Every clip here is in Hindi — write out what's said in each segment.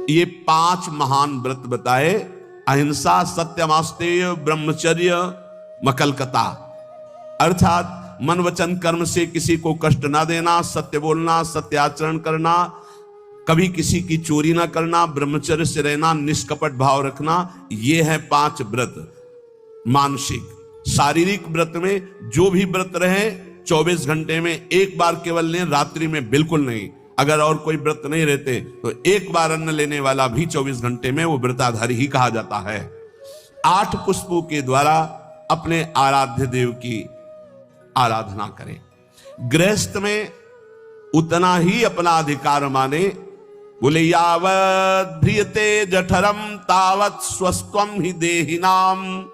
ये 5 महान व्रत बताए। अहिंसा, सत्यमास्तेय, ब्रह्मचर्य, मकलकता, अर्थात मन वचन कर्म से किसी को कष्ट ना देना, सत्य बोलना, सत्य आचरण करना, कभी किसी की चोरी ना करना, ब्रह्मचर्य से रहना, निष्कपट भाव रखना। ये है 5 व्रत। मानसिक, शारीरिक व्रत में जो भी व्रत रहे 24 घंटे में एक बार केवल लें, रात्रि में बिल्कुल नहीं। अगर और कोई व्रत नहीं रहते तो एक बार अन्न लेने वाला भी 24 घंटे में वो व्रताधारी ही कहा जाता है। 8 पुष्पों के द्वारा अपने आराध्य देव की आराधना करें। गृहस्थ में उतना ही अपना अधिकार माने। बोले यावत् ध्रियते जठरम तावत् स्वस्त्वम ही देहिनाम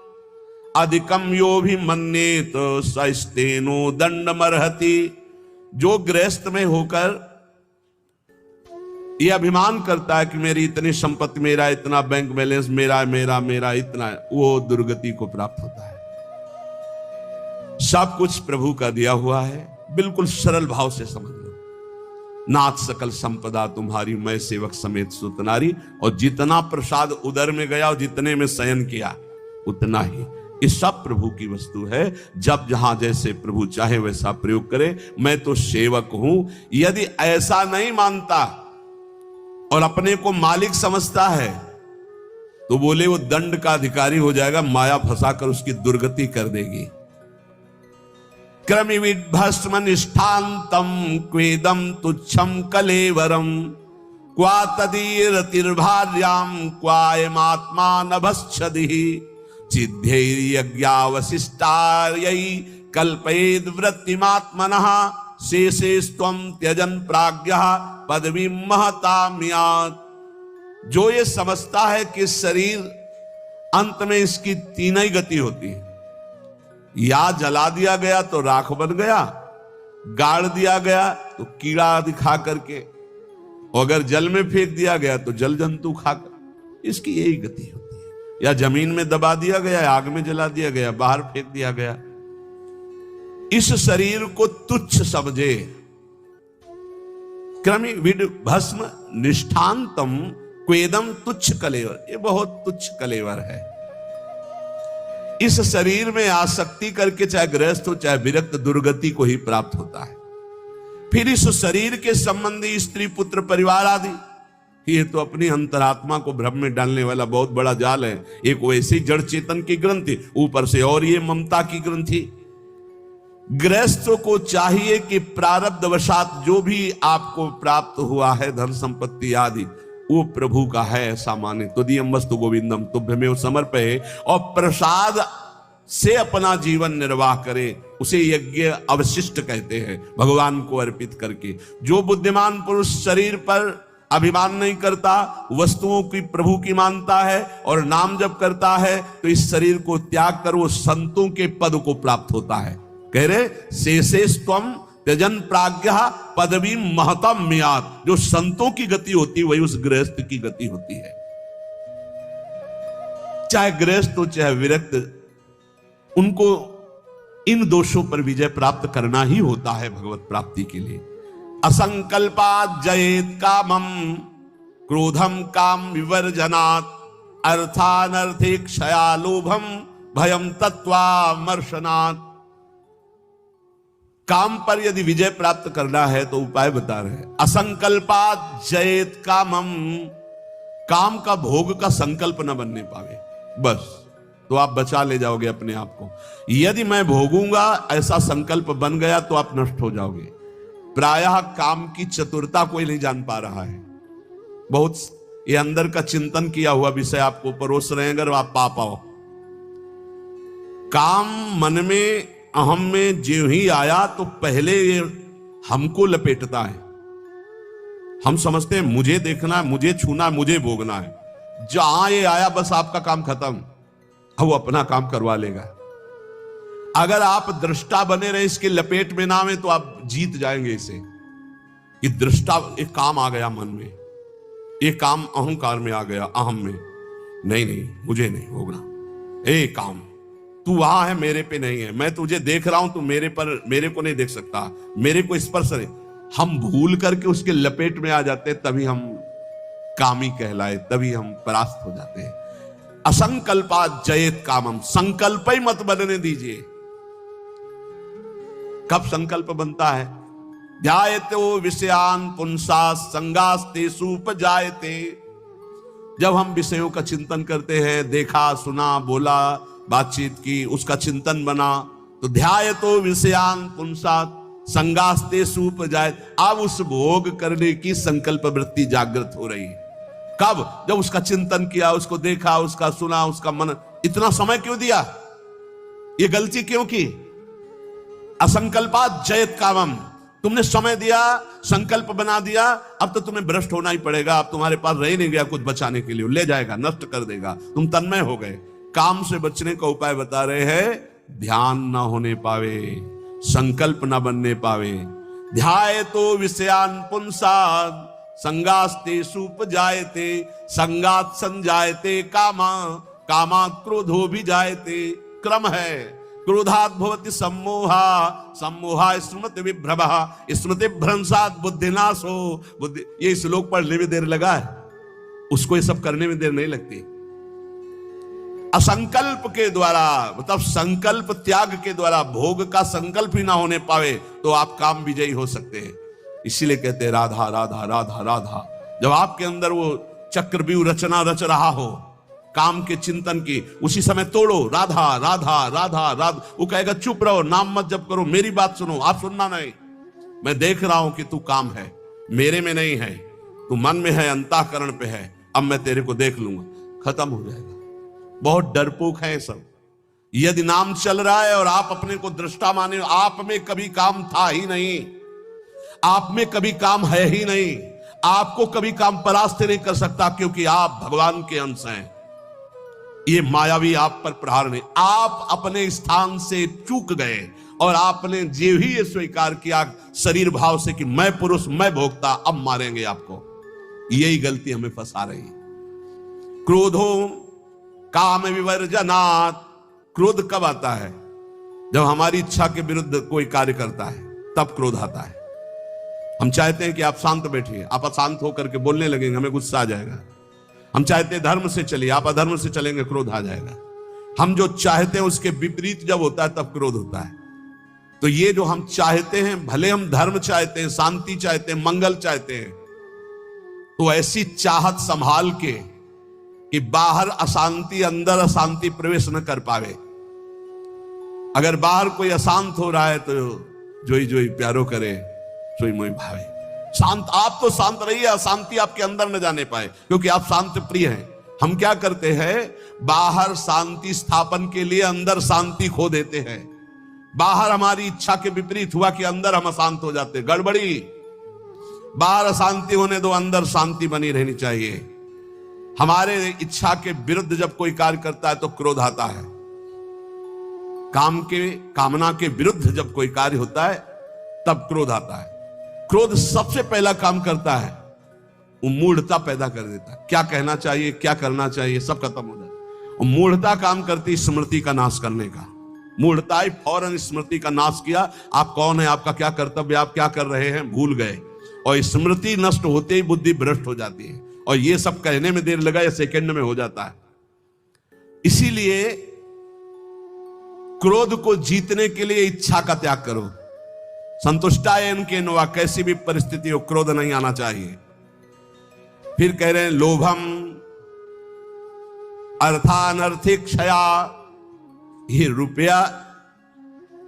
अधिकम यो भी मन्येत सस्तेनो दंडमर्हति। जो गृहस्थ में होकर यह अभिमान करता है कि मेरी इतनी संपत्ति, मेरा इतना बैंक बैलेंस, मेरा मेरा मेरा इतना, वो दुर्गति को प्राप्त होता है। सब कुछ प्रभु का दिया हुआ है। बिल्कुल सरल भाव से समझ लो। नाथ सकल संपदा तुम्हारी, मैं सेवक समेत सुतनारी। और जितना प्रसाद उदर में गया और जितने में शयन किया उतना ही, ये सब प्रभु की वस्तु है। जब जहां जैसे प्रभु चाहे वैसा प्रयोग करे। मैं तो सेवक हूं। यदि ऐसा नहीं मानता और अपने को मालिक समझता है तो बोले वो दंड का अधिकारी हो जाएगा, माया फंसाकर उसकी दुर्गति कर देगी। क्रमिविद भस्म निष्ठांतम क्वेदम तुच्छम कलेवरम क्वा तदीरतिर्भार्याम क्वायमात्मा नभश्छदिः चिद्धैर्यज्ञावशिष्टायै कल्पयेद् वृत्तिमात्मनः शेषेस्त्वं त्यजन प्राज्ञः पदवीं महताम्यात्। जो ये समझता है कि शरीर अंत में इसकी 3 ही गति होती है, या जला दिया गया तो राख बन गया, गाड़ दिया गया तो कीड़ा दिखा करके, और अगर जल में फेंक दिया गया तो जल जंतु खाकर, इसकी यही गति होती है। या जमीन में दबा दिया गया, आग में जला दिया गया, बाहर फेंक दिया गया। इस शरीर को तुच्छ समझे। क्रमि विड भस्म निष्ठांतम क्वेदम तुच्छ कलेवर, ये बहुत तुच्छ कलेवर है। इस शरीर में आसक्ति करके चाहे गृहस्थ हो चाहे विरक्त, दुर्गति को ही प्राप्त होता है। फिर इस शरीर के संबंधी स्त्री पुत्र परिवार आदि, ये तो अपनी अंतरात्मा को भ्रम में डालने वाला बहुत बड़ा जाल है। एक वैसी जड़ चेतन की ग्रंथि, ऊपर से और ये ममता की ग्रंथि। गृहस्थों को चाहिए कि प्रारब्धवशात जो भी आपको प्राप्त हुआ है, धन संपत्ति आदि, वो प्रभु का है ऐसा माने। तुदीयम वस्तु गोविंदम तुभ्यमेव समर्पये, और प्रसाद से अपना जीवन निर्वाह करे। उसे यज्ञ अवशिष्ट कहते हैं, भगवान को अर्पित करके। जो बुद्धिमान पुरुष शरीर पर अभिमान नहीं करता, वस्तुओं की प्रभु की मानता है और नाम जप करता है, तो इस शरीर को त्याग कर वो संतों के पद को प्राप्त होता है। कह रहे शेषेस्त्वं त्यजन प्राज्ञः पदवी महतम्यात्। जो संतों की गति होती है वही उस गृहस्थ की गति होती है। चाहे गृहस्थ हो चाहे विरक्त, उनको इन दोषों पर विजय प्राप्त करना ही होता है भगवत प्राप्ति के लिए। असंकल्पात् जयेत् कामम क्रोधम काम विवर्जनात् अर्थानर्थे क्षया लोभम भयम तत्वामर्शनात्। काम पर यदि विजय प्राप्त करना है तो उपाय बता रहे हैं। असंकल्पात् जयेत् कामम, काम का भोग का संकल्प न बनने पावे बस, तो आप बचा ले जाओगे अपने आप को। यदि मैं भोगूंगा ऐसा संकल्प बन गया तो आप नष्ट हो जाओगे। प्रायः काम की चतुरता कोई नहीं जान पा रहा है। बहुत ये अंदर का चिंतन किया हुआ विषय आपको परोस रहे हैं, अगर आप पा पाओ। काम मन में अहम में जो ही आया तो पहले ये हमको लपेटता है। हम समझते हैं मुझे देखना है, मुझे छूना है, मुझे भोगना है। जहां ये आया बस आपका काम खत्म, अब वो अपना काम करवा लेगा। अगर आप दृष्टा बने रहे, इसके लपेट में ना में, तो आप जीत जाएंगे इसे। कि दृष्टा, एक काम आ गया मन में, एक काम अहंकार में आ गया, अहम में, नहीं मुझे नहीं भोगना। ए काम तू वहां है, मेरे पे नहीं है। मैं तुझे देख रहा हूं, तू मेरे को नहीं देख सकता, मेरे को स्पर्श नहीं। हम भूल करके उसके लपेट में आ जाते, तभी हम कामी कहलाए, तभी हम परास्त हो जाते हैं। असंकल्पात जयेत कामम, संकल्प ही मत बनने दीजिए। कब संकल्प बनता है? ध्यायतो विषयान पुंसा संगास्तेषु उपजायते। जब हम विषयों का चिंतन करते हैं, देखा सुना बोला बातचीत की, उसका चिंतन बना, तो ध्यायतो विषयान पुंसा संगास्तेषु उपजायते। अब उस भोग करने की संकल्प वृत्ति जागृत हो रही है। कब? जब उसका चिंतन किया, उसको देखा, उसका सुना, उसका मन। इतना समय क्यों दिया? ये गलती क्यों की? असंकल्पात जयत कामम, तुमने समय दिया, संकल्प बना दिया, अब तो तुम्हें भ्रष्ट होना ही पड़ेगा। अब तुम्हारे पास रह नहीं गया कुछ बचाने के लिए, ले जाएगा, नष्ट कर देगा, तुम तन्मय हो गए। काम से बचने का उपाय बता रहे हैं, ध्यान ना होने पावे, संकल्प ना बनने पावे। ध्यायतो विषयान पुंसाद संगास्तेषु उपजायते, संगात संजायते कामा, कामात् क्रोधो भी जायते। क्रम है, क्रोधात् भवति सम्मोहा, सम्मोहा स्मृति विभ्रमः, स्मृति भ्रंशात् बुद्धिनाशो। बुद्धि, ये श्लोक पढ़ने में देर लगा है, उसको ये सब करने में देर नहीं लगती। असंकल्प के द्वारा, मतलब संकल्प त्याग के द्वारा, भोग का संकल्प ही ना होने पावे तो आप काम विजयी हो सकते हैं। इसीलिए कहते हैं राधा राधा राधा राधा। जब आपके अंदर वो चक्रव्यूह रचना रच रहा हो काम के चिंतन की, उसी समय तोड़ो, राधा राधा राधा राधा। वो कहेगा चुप रहो, नाम मत जप करो, मेरी बात सुनो। आप सुनना नहीं, मैं देख रहा हूं कि तू काम है, मेरे में नहीं है, तू मन में है, अंतःकरण पे है, अब मैं तेरे को देख लूंगा। खत्म हो जाएगा। बहुत डरपोक है सब। यदि नाम चल रहा है और आप अपने को दृष्टा माने, आप में कभी काम था ही नहीं, आप में कभी काम है ही नहीं, आपको कभी काम परास्त नहीं कर सकता, क्योंकि आप भगवान के अंश हैं। ये मायावी आप पर प्रहार नहीं, आप अपने स्थान से चूक गए और आपने जो ही ये स्वीकार किया शरीर भाव से कि मैं पुरुष, मैं भोक्ता, अब मारेंगे आपको। यही गलती हमें फंसा रही है। क्रोधो काम विवर्जनात्। क्रोध कब आता है? जब हमारी इच्छा के विरुद्ध कोई कार्य करता है, तब क्रोध आता है। हम चाहते हैं कि आप शांत बैठिए, आप अशांत होकर के बोलने लगेंगे, हमें गुस्सा आ जाएगा। हम चाहते हैं धर्म से चलिए, आप अधर्म से चलेंगे, क्रोध आ जाएगा। हम जो चाहते हैं उसके विपरीत जब होता है तब क्रोध होता है। तो ये जो हम चाहते हैं, भले हम धर्म चाहते हैं, शांति चाहते हैं, मंगल चाहते हैं, तो ऐसी चाहत संभाल के कि बाहर अशांति, अंदर अशांति प्रवेश न कर पावे। अगर बाहर कोई अशांत हो रहा है तो जोई जोई प्यारो करे, सोई मोई भावे। शांत, आप तो शांत रहिए, अशांति आपके अंदर न जाने पाए, क्योंकि आप शांति प्रिय हैं। हम क्या करते हैं? बाहर शांति स्थापन के लिए अंदर शांति खो देते हैं। बाहर हमारी इच्छा के विपरीत हुआ कि अंदर हम अशांत हो जाते। गड़बड़ी। बाहर अशांति होने दो, अंदर शांति बनी रहनी चाहिए। हमारे इच्छा के विरुद्ध जब कोई कार्य करता है तो क्रोध आता है। कामना के विरुद्ध जब कोई कार्य होता है तब क्रोध आता है। क्रोध सबसे पहला काम करता है, वो मूढ़ता पैदा कर देता है। क्या कहना चाहिए, क्या करना चाहिए, सब खत्म हो जाता है। और मूढ़ता काम करती स्मृति का नाश करने का। मूढ़ता ही फौरन स्मृति का नाश किया। आप कौन है, आपका क्या कर्तव्य, आप क्या कर रहे हैं, भूल गए। और स्मृति नष्ट होते ही बुद्धि भ्रष्ट हो जाती है। और ये सब कहने में देर लगा या सेकंड में हो जाता है। इसीलिए क्रोध को जीतने के लिए इच्छा का त्याग करो। संतुष्टायन के नवा, कैसी भी परिस्थिति हो क्रोध नहीं आना चाहिए। फिर कह रहे हैं लोभम अर्थानर्थिक क्षया। ये रुपया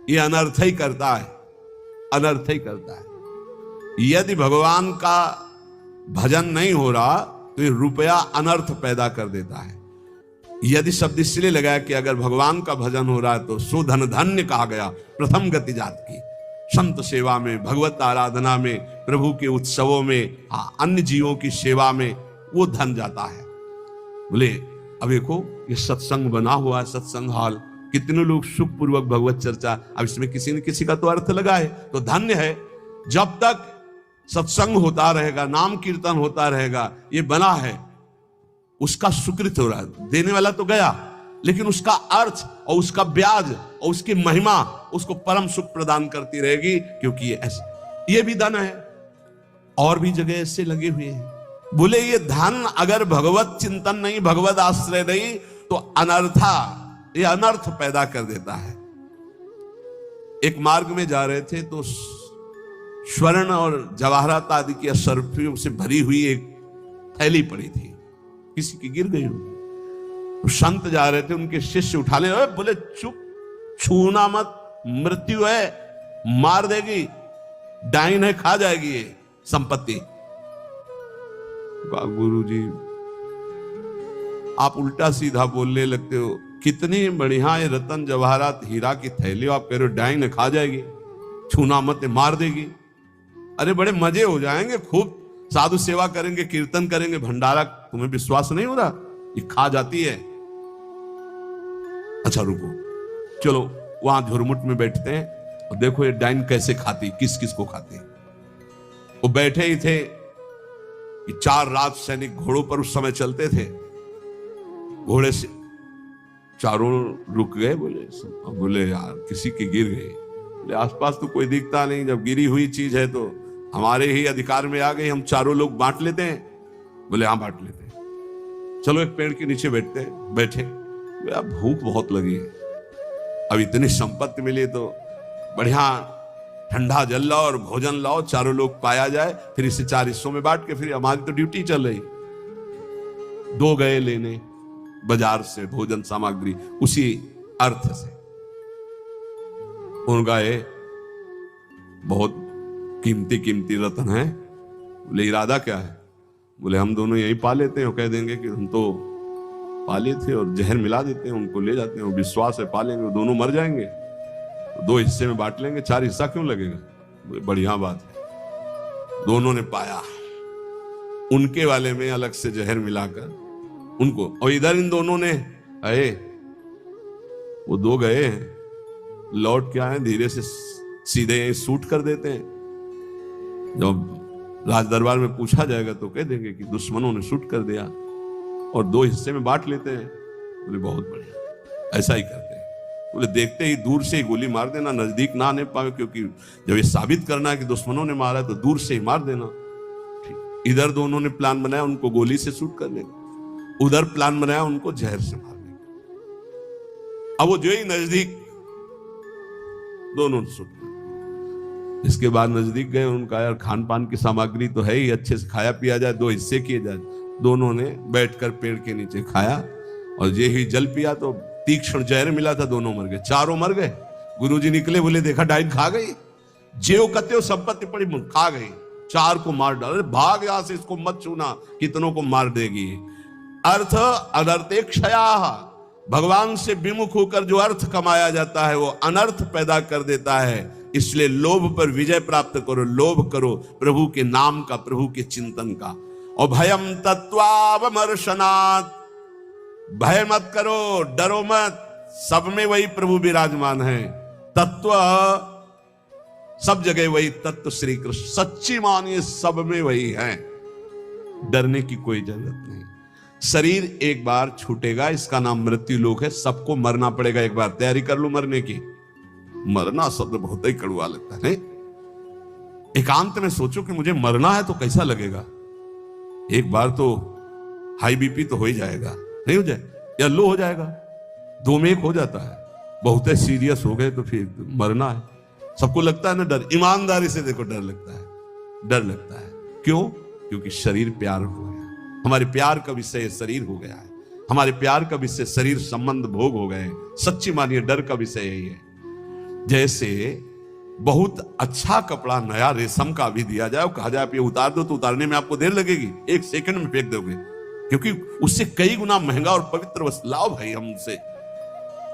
ये अनर्थ ही करता है, अनर्थ ही करता है। यदि भगवान का भजन नहीं हो रहा तो ये रुपया अनर्थ पैदा कर देता है। यदि शब्द इसलिए लगाया कि अगर भगवान का भजन हो रहा है तो सुधन धन्य कहा गया। प्रथम गति जात की संत सेवा में, भगवत आराधना में, प्रभु के उत्सवों में, अन्य जीवों की सेवा में वो धन जाता है। बोले अब देखो ये सत्संग बना हुआ है, सत्संग हॉल, कितने लोग सुखपूर्वक भगवत चर्चा, अब इसमें किसी न किसी का तो अर्थ लगा है, तो धन्य है। जब तक सत्संग होता रहेगा, नाम कीर्तन होता रहेगा, ये बना है, उसका सुकृत हो रहा है। देने वाला तो गया, लेकिन उसका अर्थ और उसका ब्याज और उसकी महिमा उसको परम सुख प्रदान करती रहेगी, क्योंकि ये ऐसा, ये भी धन है। और भी जगह ऐसे लगे हुए हैं। बोले ये धन अगर भगवत चिंतन नहीं, भगवत आश्रय नहीं, तो अनर्था, ये अनर्थ पैदा कर देता है। एक मार्ग में जा रहे थे तो स्वर्ण और जवाहरात आदि की असरफियों से भरी हुई एक थैली पड़ी थी, किसी की गिर गई होगी। तो संत जा रहे थे, उनके शिष्य उठा ले, बोले चुप, छूना मत, मृत्यु है, मार देगी, डाइन है, खा जाएगी ये संपत्ति। गुरु जी आप उल्टा सीधा बोलने लगते हो, कितनी बढ़िया ये रतन जवाहरात हीरा की थैली, आप कह रहे हो डाइन है, खा जाएगी, छूना मत, मार देगी। अरे बड़े मजे हो जाएंगे, खूब साधु सेवा करेंगे, कीर्तन करेंगे, भंडारा, तुम्हें विश्वास नहीं हो रहा ये खा जाती है। अच्छा रुको, चलो वहां झुरमुट में बैठते हैं और देखो ये डाइन कैसे खाती, किस किस को खाती। वो बैठे ही थे कि 4 राज सैनिक घोड़ों पर उस समय चलते थे, घोड़े से चारों रुक गए। बोले यार किसी की गिर गई, बोले आसपास तो कोई दिखता नहीं, जब गिरी हुई चीज है तो हमारे ही अधिकार में आ गई, हम चारों लोग बांट लेते हैं। बोले हाँ बांट लेते हैं, चलो एक पेड़ के नीचे बैठते हैं। बैठे, भूख बहुत लगी है, अब इतनी संपत्ति मिली तो बढ़िया ठंडा जल लाओ और भोजन लाओ, चारों लोग पाया जाए, फिर इसे 4 हिस्सों में बांट के, फिर हमारी तो ड्यूटी चल रही। 2 गए लेने बाजार से भोजन सामग्री, उसी अर्थ से उन गए, बहुत कीमती कीमती रत्न है। बोले इरादा क्या है? बोले हम दोनों यही पा लेते हैं, कह देंगे कि हम तो पाले थे और जहर मिला देते हैं, उनको ले जाते हैं, विश्वास है पालेंगे, वो दोनों मर जाएंगे, तो 2 हिस्से में बांट लेंगे, 4 हिस्सा क्यों लगेगा? बोले बढ़िया बात है। दोनों ने पाया, उनके वाले में अलग से जहर मिलाकर उनको, और इधर इन दोनों ने आए, वो 2 गए, लौट के आए, धीरे से सीधे शूट कर देते हैं। जब राज दरबार में पूछा जाएगा तो कह देंगे कि दुश्मनों ने शूट कर दिया, और 2 हिस्से में बांट लेते हैं। बोले बहुत बढ़िया, ऐसा ही करते हैं। बोले देखते ही दूर से ही गोली मार देना, नजदीक ना आने पाए, क्योंकि जब ये साबित करना है कि दुश्मनों ने मारा है तो दूर से ही मार देना। ठीक, इधर दोनों ने प्लान बनाया उनको गोली से शूट करने का, उधर प्लान बनाया उनको जहर से मारने का। अब वो जो ही नजदीक, दोनों शूट। इसके बाद नजदीक गए, उनका यार खान पान की सामग्री तो है ही, अच्छे से खाया पिया जाए, 2 हिस्से किए जाए। दोनों ने बैठकर पेड़ के नीचे खाया, और ये ही जल पिया तो तीक्ष्ण जहर मिला था, दोनों मर गए, चारों मर गए। गुरुजी निकले, बोले देखा डाइन खा गई, जेव कत्यो संपत्ति पड़ी खा गई, 4 को मार डाले, भाग यहां से, इसको मत छूना, कितनों को मार देगी। अर्थ अनर्थे क्षया, भगवान से विमुख होकर जो अर्थ कमाया जाता है वो अनर्थ पैदा कर देता है। इसलिए लोभ पर विजय प्राप्त करो, लोभ करो प्रभु के नाम का, प्रभु के चिंतन का। और भयम तत्वावमर्शनात्, भय मत करो, डरो मत, सब में वही प्रभु विराजमान है। तत्व सब जगह वही तत्व श्री कृष्ण, सच्ची मानिए सब में वही है, डरने की कोई जरूरत नहीं। शरीर एक बार छूटेगा, इसका नाम मृत्यु लोक है, सबको मरना पड़ेगा एक बार, तैयारी कर लो मरने की। मरना शब्द बहुत ही कड़वा लगता है। एकांत में सोचो कि मुझे मरना है तो कैसा लगेगा। एक बार तो हाई बीपी तो हो ही जाएगा, नहीं हो जाए या लो हो जाएगा, 2 में 1 हो जाता है। बहुत सीरियस हो गए तो फिर मरना है। सबको लगता है ना डर, ईमानदारी से देखो डर लगता है, डर लगता है। क्यों? क्योंकि शरीर प्यार हो गया, हमारे प्यार का विषय शरीर हो गया है, हमारे प्यार का विषय शरीर संबंध भोग हो गए। सच्ची मानिए डर का विषय यही है। जैसे बहुत अच्छा कपड़ा नया रेशम का भी दिया जाए और कहा जाए आप ये उतार दो, तो उतारने में आपको देर लगेगी, 1 सेकंड में फेंक दोगे, क्योंकि उससे कई गुना महंगा और पवित्र वस्त्र लाओ भाई हमसे।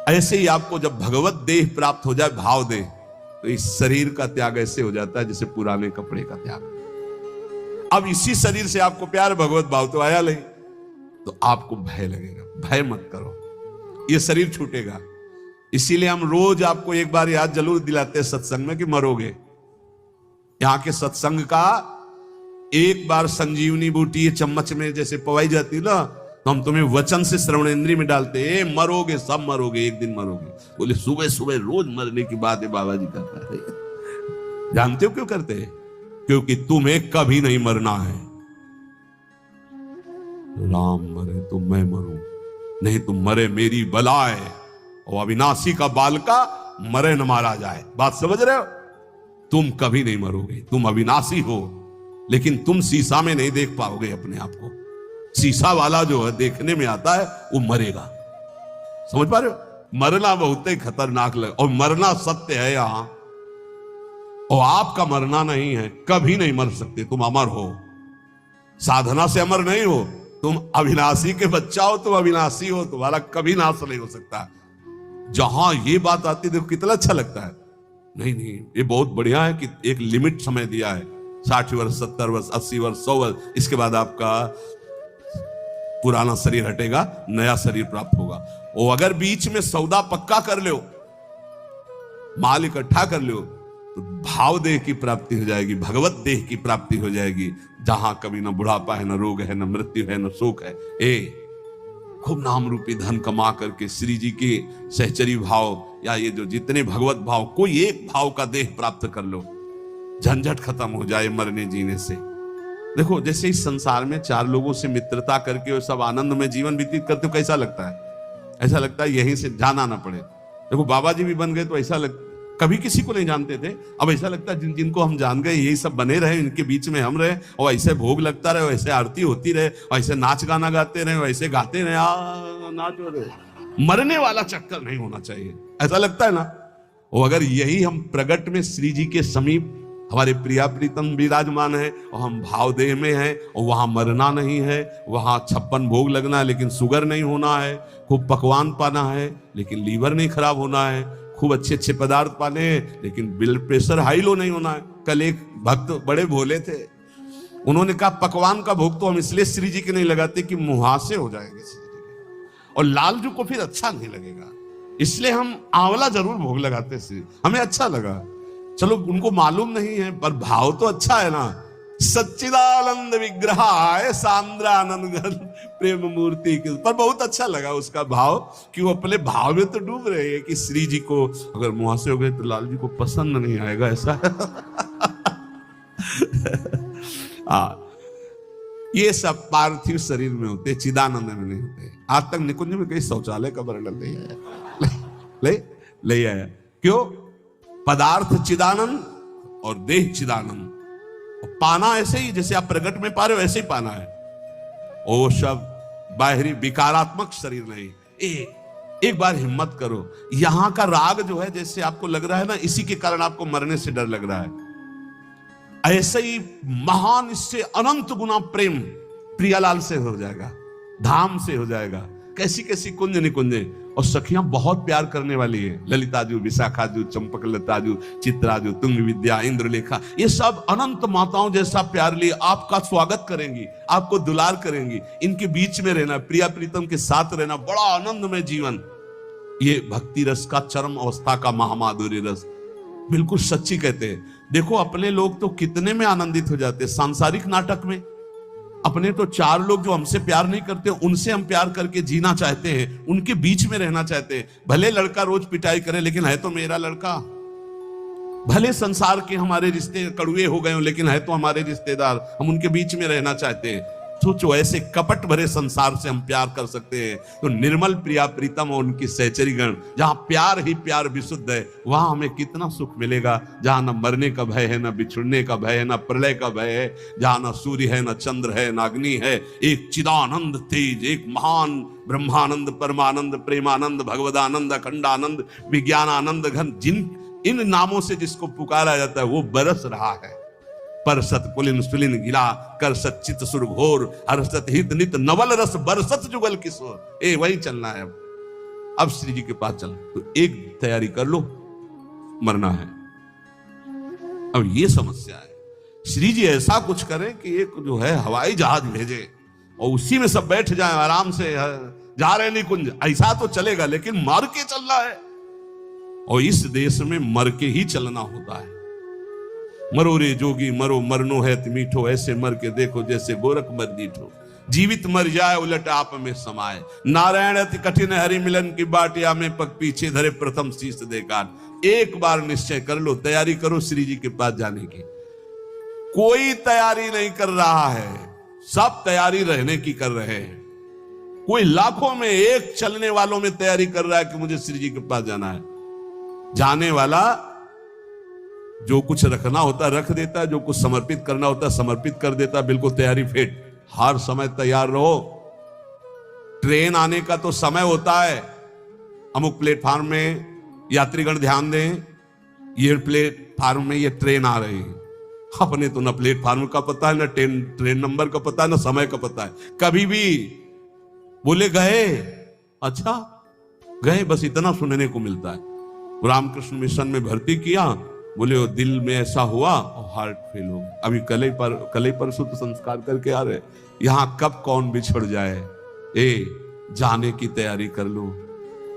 ऐसे ही आपको जब भगवत देह प्राप्त हो जाए, भाव देह, तो इस शरीर का त्याग ऐसे हो जाता है जैसे पुराने कपड़े का त्याग। अब इसी शरीर से आपको प्यार भगवत भाव तो आया नहीं, तो आपको भय लगेगा। भय मत करो, ये शरीर छूटेगा। इसीलिए हम रोज आपको एक बार याद जरूर दिलाते हैं सत्संग में कि मरोगे। यहां के सत्संग का एक बार संजीवनी बूटी चम्मच में जैसे पवाई जाती ना, तो हम तुम्हें वचन से श्रवणेंद्रिय में डालते, मरोगे, सब मरोगे, एक दिन मरोगे। बोले सुबह सुबह रोज मरने की बात है बाबा जी करता है। जानते हो क्यों करते हैं? क्योंकि तुम्हें कभी नहीं मरना है। राम मरे तो मैं मरूं, नहीं तो मरे मेरी बलाए, और अविनाशी का बालका मरे न मारा जाए। बात समझ रहे हो? तुम कभी नहीं मरोगे, तुम अविनाशी हो, लेकिन तुम शीशा में नहीं देख पाओगे अपने आप को। शीशा वाला जो है देखने में आता है, वो मरेगा। समझ पा रहे हो? मरना बहुत ही खतरनाक लगे, और मरना सत्य है यहां, और आपका मरना नहीं है, कभी नहीं मर सकते, तुम अमर हो। साधना से अमर नहीं हो, तुम अविनाशी के बच्चा हो, तुम अविनाशी हो, तुम्हारा कभी नाश नहीं हो सकता। जहां ये बात आती देखो कितना अच्छा लगता है। नहीं नहीं, ये बहुत बढ़िया है कि एक लिमिट समय दिया है, 60 वर्ष, 70 वर्ष, 80 वर्ष, 100 वर्ष, इसके बाद आपका पुराना शरीर हटेगा, नया शरीर प्राप्त होगा। और अगर बीच में सौदा पक्का कर लो, माल इकट्ठा कर लो, तो भाव देह की प्राप्ति हो जाएगी, भगवत देह की प्राप्ति हो जाएगी, जहां कभी न बुढ़ापा है, न रोग है, न मृत्यु है, न शोक है। खूब नाम रूपी धन कमा करके श्री जी के सहचरी भाव, या ये जो जितने भगवत भाव, कोई एक भाव का देह प्राप्त कर लो, झंझट खत्म हो जाए मरने जीने से। देखो, जैसे इस संसार में 4 लोगों से मित्रता करके और सब आनंद में जीवन व्यतीत करते हो, कैसा लगता है? ऐसा लगता है यहीं से जाना ना पड़े। देखो, बाबा जी भी बन गए तो ऐसा कभी किसी को नहीं जानते थे, अब ऐसा लगता है जिनको हम जान गए यही सब बने रहे, इनके बीच में हम रहे, और ऐसे भोग लगता रहे, ऐसे आरती होती रहे, और ऐसे नाच गाना गाते रहे, ऐसे गाते रहे, नाच हो रहे। मरने वाला चक्कर नहीं होना चाहिए, ऐसा लगता है ना। और अगर यही हम प्रगट में श्री जी के समीप हमारे प्रिया प्रीतम विराजमान है, और हम भाव देह में हैं, और वहां मरना नहीं है, वहां 56 भोग लगना है लेकिन शुगर नहीं होना है, खूब पकवान पाना है लेकिन लीवर नहीं खराब होना है, खूब अच्छे अच्छे पदार्थ पाने हैं लेकिन ब्लड प्रेशर हाई लो नहीं होना है। कल एक भक्त बड़े भोले थे, उन्होंने कहा पकवान का भोग तो हम इसलिए श्री जी के नहीं लगाते कि मुहासे हो जाएंगे श्री जी के, और लालजू को फिर अच्छा नहीं लगेगा, इसलिए हम आंवला जरूर भोग लगाते श्री, हमें अच्छा लगा। चलो, उनको मालूम नहीं है पर भाव तो अच्छा है ना। सच्चिदानंद विग्रहाय सांद्रानंद घन प्रेम मूर्ति के, पर बहुत अच्छा लगा उसका भाव कि वो अपने भाव में तो डूब रहे हैं कि श्री जी को अगर मुहासे हो गए तो लाल जी को पसंद नहीं आएगा, ऐसा ये सब पार्थिव शरीर में होते, चिदानंद में नहीं होते। आज तक निकुंज में कहीं शौचालय का वर्णन नहीं आया, ले आया। क्यों? पदार्थ चिदानंद और देह चिदानंद, पाना ऐसे ही जैसे आप प्रगट में पा रहे हो ऐसे ही पाना है। ओ सब बाहरी विकारात्मक शरीर नहीं। एक बार हिम्मत करो, यहां का राग जो है जैसे आपको लग रहा है ना, इसी के कारण आपको मरने से डर लग रहा है, ऐसे ही महान, इससे अनंत गुना प्रेम प्रियालाल से हो जाएगा, धाम से हो जाएगा। कैसी कैसी कुंज निकुंजे, और सखियां बहुत प्यार करने वाली है, ललिताजू, विशाखाजू, चंपकलताजू, चित्राजू, तुंग विद्या, इंद्रलेखा, ये सब अनंत माताओं जैसा प्यार लिए आपका स्वागत करेंगी, आपको दुलार करेंगी। इनके बीच में रहना, प्रिया प्रीतम के साथ रहना, बड़ा आनंद में जीवन, ये भक्ति रस का चरम अवस्था का महामाधुर्य रस, बिल्कुल सच्ची कहते हैं। देखो, अपने लोग तो कितने में आनंदित हो जाते हैं सांसारिक नाटक में, अपने तो 4 लोग जो हमसे प्यार नहीं करते, उनसे हम प्यार करके जीना चाहते हैं, उनके बीच में रहना चाहते हैं। भले लड़का रोज पिटाई करे लेकिन है तो मेरा लड़का, भले संसार के हमारे रिश्ते कड़ुए हो गए हो लेकिन है तो हमारे रिश्तेदार, हम उनके बीच में रहना चाहते हैं। सोचो, ऐसे कपट भरे संसार से हम प्यार कर सकते हैं, तो निर्मल प्रिया प्रीतम और उनकी सहचरी गण, जहां प्यार ही प्यार विशुद्ध है, वहां हमें कितना सुख मिलेगा। जहां न मरने का भय है, न बिछुड़ने का भय है, न प्रलय का भय है, जहां न सूर्य है, न चंद्र है, न अग्नि है, एक चिदानंद तेज, एक महान ब्रह्मानंद, परमानंद, प्रेमानंद, भगवदानंद, अखंडानंद, विज्ञानानंद घन, जिन इन नामों से जिसको पुकारा जाता है वो बरस रहा है। परसत पुलिन सुलिन गिला, कर सचित सुर घोर, हर्षत हित नित नवल रस बरसत जुगल किशोर। वही चलना है। अब श्री जी के पास चल, तो एक तैयारी कर लो, मरना है। अब ये समस्या है, श्री जी ऐसा कुछ करें कि एक जो है हवाई जहाज भेजे और उसी में सब बैठ जाए आराम से, जा रहे निकुंज, ऐसा तो चलेगा लेकिन मर के चलना है। और इस देश में मर के ही चलना होता है। मरो रे जोगी मरो, मरनो है मीठो, ऐसे मर के देखो जैसे गोरख मर दीठो। जीवित मर जाए उलट आप में समाये, नारायण अति कठिन हरि मिलन की बाटिया में पग पीछे धरे प्रथम शीश देकार। एक बार निश्चय कर लो, तैयारी करो श्री जी के पास जाने की। कोई तैयारी नहीं कर रहा है, सब तैयारी रहने की कर रहे हैं। कोई लाखों में एक चलने वालों में तैयारी कर रहा है कि मुझे श्री जी के पास जाना है। जाने वाला जो कुछ रखना होता है रख देता है, जो कुछ समर्पित करना होता है समर्पित कर देता है। बिल्कुल तैयारी फिट, हर समय तैयार रहो। ट्रेन आने का तो समय होता है, अमुक प्लेटफार्म में यात्रीगण ध्यान दें, ये प्लेटफार्म में ये ट्रेन आ रही है। अपने तो ना प्लेटफार्म का पता है, ना ट्रेन नंबर का पता है, ना समय का पता है। कभी भी बोले गए, अच्छा गए, बस इतना सुनने को मिलता है। रामकृष्ण मिशन में भर्ती किया, बोले वो दिल में ऐसा हुआ और हार्ट फेल हो गया। अभी कल ही परसों तो संस्कार करके आ रहे। यहां कब कौन बिछड़ जाए, जाने की तैयारी कर लो।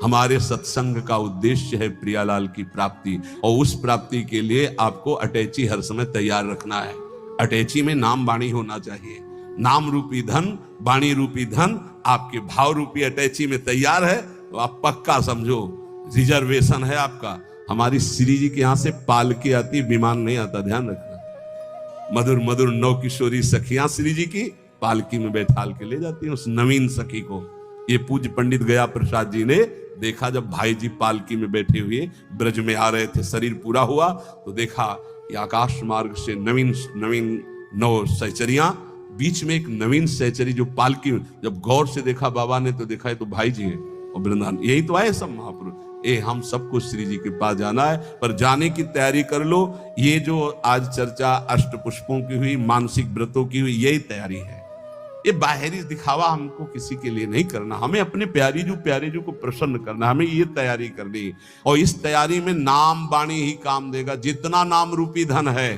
हमारे सत्संग का उद्देश्य है प्रियालाल की प्राप्ति, और उस प्राप्ति के लिए आपको अटैची हर समय तैयार रखना है। अटैची में नाम वाणी होना चाहिए। नाम रूपी धन, वाणी रूपी धन आपके भाव रूपी अटैची में तैयार है तो आप पक्का समझो रिजर्वेशन है आपका। हमारी श्री जी के यहां से पालकी आती, विमान नहीं आता, ध्यान रखना। मधुर मधुर नौ किशोरी सखियां श्री जी की पालकी में बैठाल के ले जाती हैं उस नवीन सखी को। ये पूज्य पंडित गया प्रसाद जी ने देखा, जब भाई जी पालकी में बैठे हुए ब्रज में आ रहे थे, शरीर पूरा हुआ तो देखा ये आकाश मार्ग से नवीन नवीन 9 सहचरियां, बीच में एक नवीन सहचरी जो पालकी में, जब गौर से देखा बाबा ने तो देखा है तो भाई जी है और वृंदावन, यही तो आए सब महापुरुष। हम सबको श्री जी के पास जाना है, पर जाने की तैयारी कर लो। ये जो आज चर्चा अष्ट पुष्पों की हुई, मानसिक व्रतों की हुई, यही तैयारी है। ये बाहरी दिखावा हमको किसी के लिए नहीं करना, हमें अपने प्यारी जो को प्रसन्न करना, हमें ये तैयारी करनी। और इस तैयारी में नाम वाणी ही काम देगा। जितना नाम रूपी धन है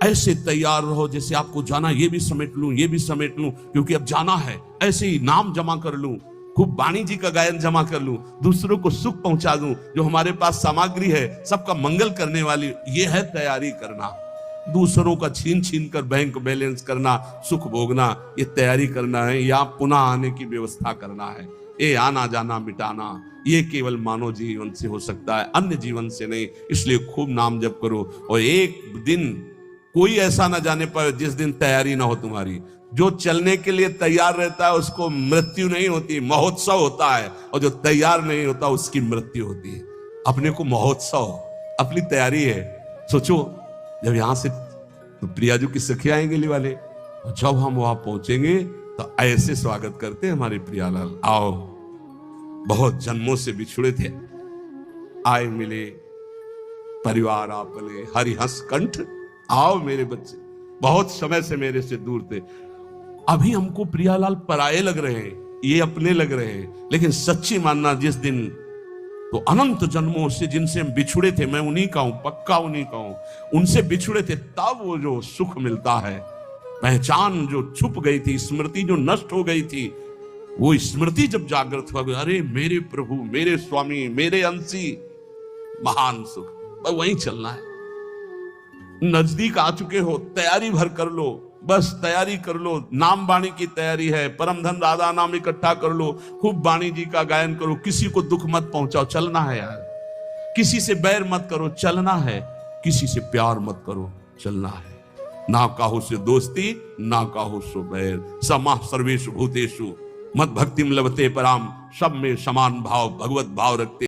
ऐसे तैयार रहो जैसे आपको जाना, ये भी समेट लूं, ये भी समेट लूं, क्योंकि अब जाना है। ऐसे ही नाम जमा कर लूं, खूब वाणी जी का गायन जमा कर लूं, दूसरों को सुख पहुंचा दूं। जो हमारे पास सामग्री है सबका मंगल करने वाली, ये है तैयारी करना। दूसरों का छीन छीन कर बैंक बैलेंस करना, सुख भोगना, ये तैयारी करना है। या पुनः आने की व्यवस्था करना है। ये आना जाना मिटाना ये केवल मानव जीवन से हो सकता है, अन्य जीवन से नहीं। इसलिए खूब नाम जप करो। और एक दिन कोई ऐसा ना जाने पाए जिस दिन तैयारी ना हो तुम्हारी। जो चलने के लिए तैयार रहता है उसको मृत्यु नहीं होती, महोत्सव होता है। और जो तैयार नहीं होता उसकी मृत्यु होती है। अपने को महोत्सव, अपनी तैयारी है। सोचो जब यहां से तो प्रियाजू की सखी आएंगे ले वाले, और जब हम वहां पहुंचेंगे तो ऐसे स्वागत करते हैं हमारे प्रियालाल, आओ, बहुत जन्मों से बिछुड़े थे, आए मिले, परिवार आपले, हरिहंस कंठ, आओ मेरे बच्चे, बहुत समय से मेरे से दूर थे। अभी हमको प्रियालाल पराये लग रहे हैं, ये अपने लग रहे हैं। लेकिन सच्ची मानना, जिस दिन तो अनंत जन्मों से जिनसे हम बिछुड़े थे, मैं उन्हीं का हूं, पक्का उन्हीं का हूं, उनसे बिछुड़े थे, तब वो जो सुख मिलता है, पहचान जो छुप गई थी, स्मृति जो नष्ट हो गई थी, वो स्मृति जब जागृत हो गई, अरे मेरे प्रभु, मेरे स्वामी, मेरे अंशी, महान सुख। वहीं चलना है। नजदीक आ चुके हो, तैयारी भर कर लो, बस तैयारी कर लो। नाम वाणी की तैयारी है, परम धन राधा नाम इकट्ठा कर लो, खूब वाणी जी का गायन करो। किसी को दुख मत पहुंचाओ, चलना है यार। किसी से बैर मत करो, चलना है। किसी से प्यार मत करो, चलना है। ना काहू से दोस्ती, ना काहू सो बैर, समा सर्वेषु भूतेषु मत भक्तिम लभते पराम। सब में समान भाव, भगवत भाव रखते